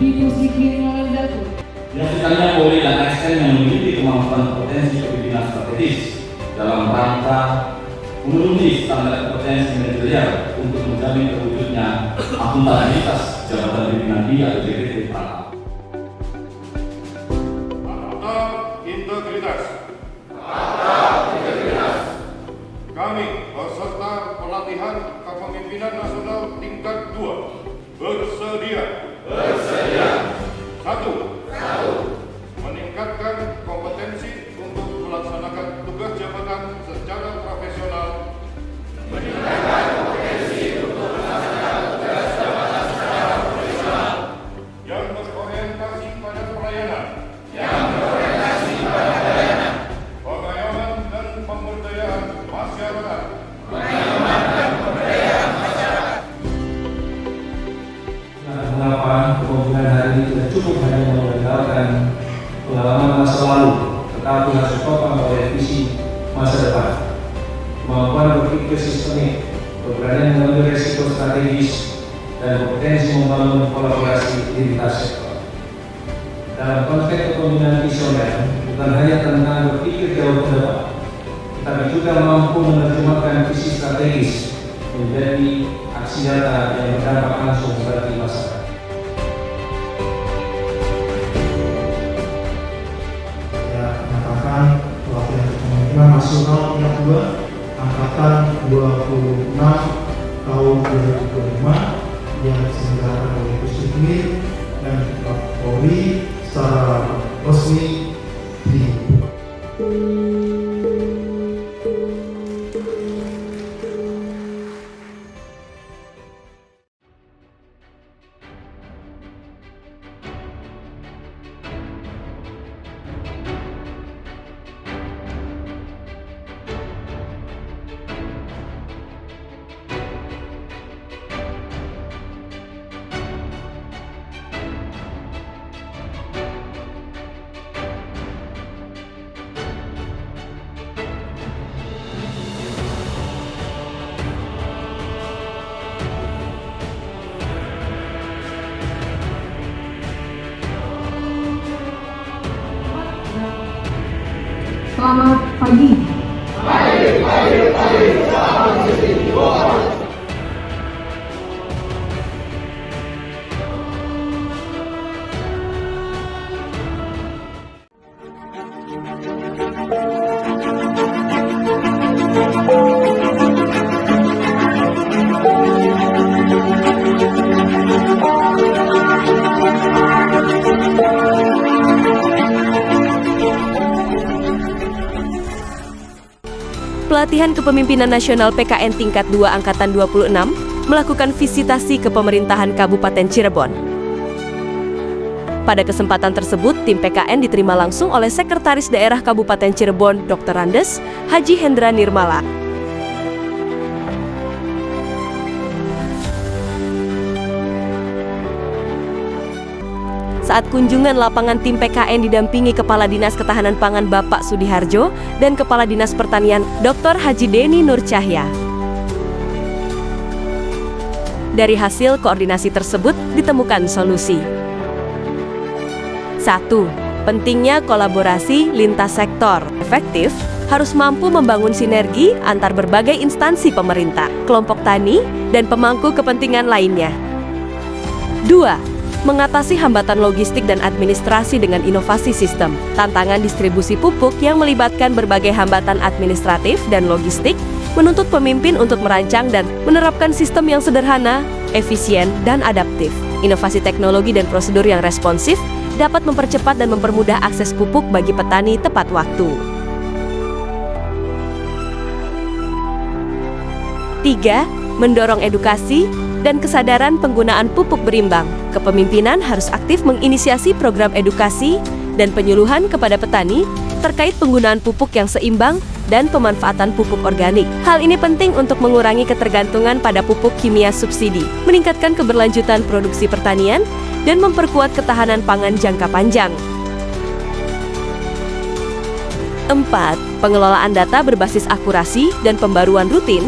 Divisi Kiriman Datuk. Dilanjutkannya Polri dan ASN yang memiliki kemampuan potensi kepemimpinan strategis dalam rangka memenuhi standar kompetensi manajerial untuk menjamin terwujudnya akuntabilitas jabatan pimpinan di atau JPT Perangkat. Integritas. Kami beserta pelatihan kepemimpinan nasional tingkat 2 bersedia. Satu. Meningkatkan kompetensi untuk melaksanakan tugas jabatan secara profesional. Yang berorientasi pada pelayanan. Pengayuman dan pemberdayaan masyarakat. Mengapa kepemimpinan hari ini tidak cukup hanya mengandalkan pengalaman masa lalu, tetapi harus ditopang oleh visi masa depan. Kemampuan berpikir sistemik, keberanian mengambil risiko strategis, dan kompetensi membangun kolaborasi lintas sektor. Dalam konteks kepemimpinan visioner, bukan hanya tentang berpikir jauh ke depan, tetapi juga mampu menerjemahkan visi strategis menjadi aksi nyata yang berdampak langsung bagi masyarakat. Saya menyatakan pelatihan kepemimpinan nasional tingkat 2 angkatan 26 tahun 2025 yang diselenggarakan oleh Pusdikmil dan Polri secara resmi dibuka. Selamat pagi. Pelatihan Kepemimpinan Nasional PKN tingkat 2 Angkatan 26 melakukan visitasi ke pemerintahan Kabupaten Cirebon. Pada kesempatan tersebut, tim PKN diterima langsung oleh Sekretaris Daerah Kabupaten Cirebon, Dr. Andes, Haji Hendra Nirmala. Saat kunjungan lapangan, tim PKN didampingi Kepala Dinas Ketahanan Pangan Bapak Sudiharjo dan Kepala Dinas Pertanian Dr. Haji Deni Nur Cahya. Dari hasil koordinasi tersebut ditemukan solusi. 1. Pentingnya kolaborasi lintas sektor. Efektif harus mampu membangun sinergi antar berbagai instansi pemerintah, kelompok tani, dan pemangku kepentingan lainnya. 2. Mengatasi hambatan logistik dan administrasi dengan inovasi sistem. Tantangan distribusi pupuk yang melibatkan berbagai hambatan administratif dan logistik menuntut pemimpin untuk merancang dan menerapkan sistem yang sederhana, efisien, dan adaptif. Inovasi teknologi dan prosedur yang responsif dapat mempercepat dan mempermudah akses pupuk bagi petani tepat waktu. 3. Mendorong edukasi dan kesadaran penggunaan pupuk berimbang. Kepemimpinan harus aktif menginisiasi program edukasi dan penyuluhan kepada petani terkait penggunaan pupuk yang seimbang dan pemanfaatan pupuk organik. Hal ini penting untuk mengurangi ketergantungan pada pupuk kimia subsidi, meningkatkan keberlanjutan produksi pertanian, dan memperkuat ketahanan pangan jangka panjang. 4. Pengelolaan data berbasis akurasi dan pembaruan rutin.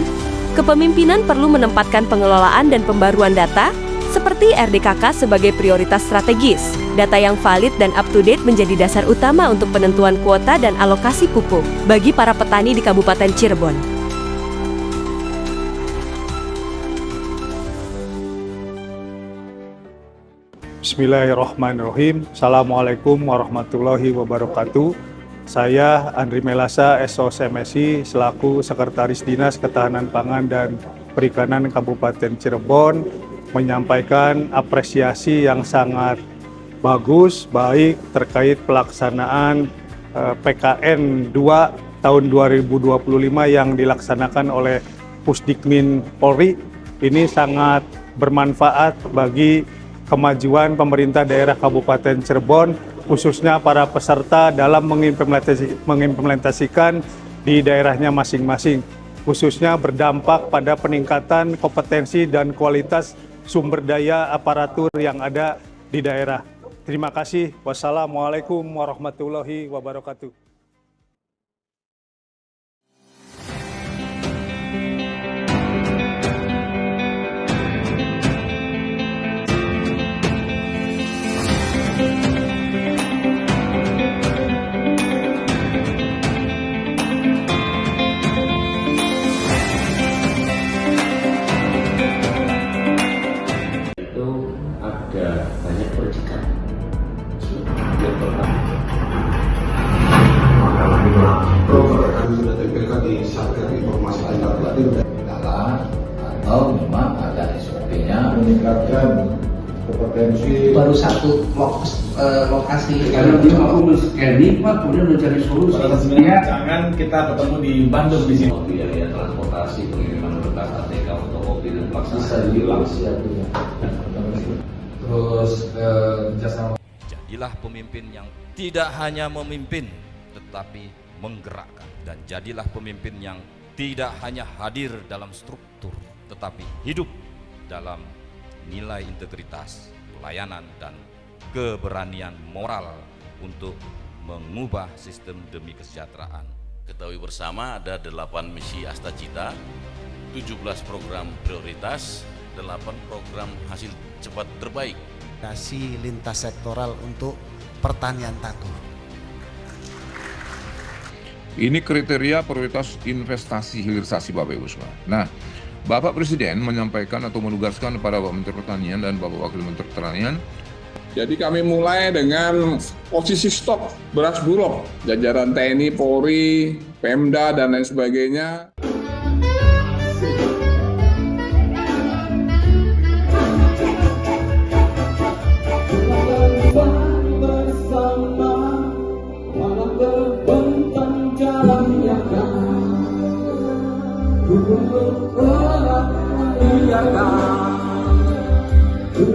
Kepemimpinan perlu menempatkan pengelolaan dan pembaruan data seperti RDKK sebagai prioritas strategis. Data yang valid dan up-to-date menjadi dasar utama untuk penentuan kuota dan alokasi pupuk bagi para petani di Kabupaten Cirebon. Bismillahirrahmanirrahim. Assalamualaikum warahmatullahi wabarakatuh. Saya Andri Melasa, SOSMSI, selaku Sekretaris Dinas Ketahanan Pangan dan Perikanan Kabupaten Cirebon, menyampaikan apresiasi yang sangat bagus, baik terkait pelaksanaan PKN 2 tahun 2025 yang dilaksanakan oleh Pusdikmin Polri. Ini sangat bermanfaat bagi kemajuan pemerintah daerah Kabupaten Cirebon, khususnya para peserta dalam mengimplementasikan di daerahnya masing-masing, khususnya berdampak pada peningkatan kompetensi dan kualitas sumber daya aparatur yang ada di daerah. Terima kasih. Wassalamualaikum warahmatullahi wabarakatuh. Ada banyak proyekan yang kami sudah tempelkan di Satker Informasi Landar Platin atau memang ada SOP-nya meningkatkan kompetensi baru satu lokasi karena dia mampu men-scanning Pak, kemudian mencari solusi. Jangan kita ketemu di Bandung di sini. Biaya transportasi, pengiriman berkas ATK, fotokopi dan pelaksanaan terus kerjasama. Jadilah pemimpin yang tidak hanya memimpin tetapi menggerakkan, dan jadilah pemimpin yang tidak hanya hadir dalam struktur tetapi hidup dalam nilai integritas, pelayanan, dan keberanian moral untuk mengubah sistem demi kesejahteraan. Ketahui bersama ada 8 misi Astacita, 17 program prioritas, 8 program hasil cepat terbaik. Kasih lintas sektoral untuk pertanian tangguh. Ini kriteria prioritas investasi hilirisasi Bapak Ibu semua. Nah, Bapak Presiden menyampaikan atau menugaskan kepada Bapak Menteri Pertanian dan Bapak Wakil Menteri Pertanian. Jadi kami mulai dengan posisi stok beras Bulog, jajaran TNI, Polri, Pemda, dan lain sebagainya. Ku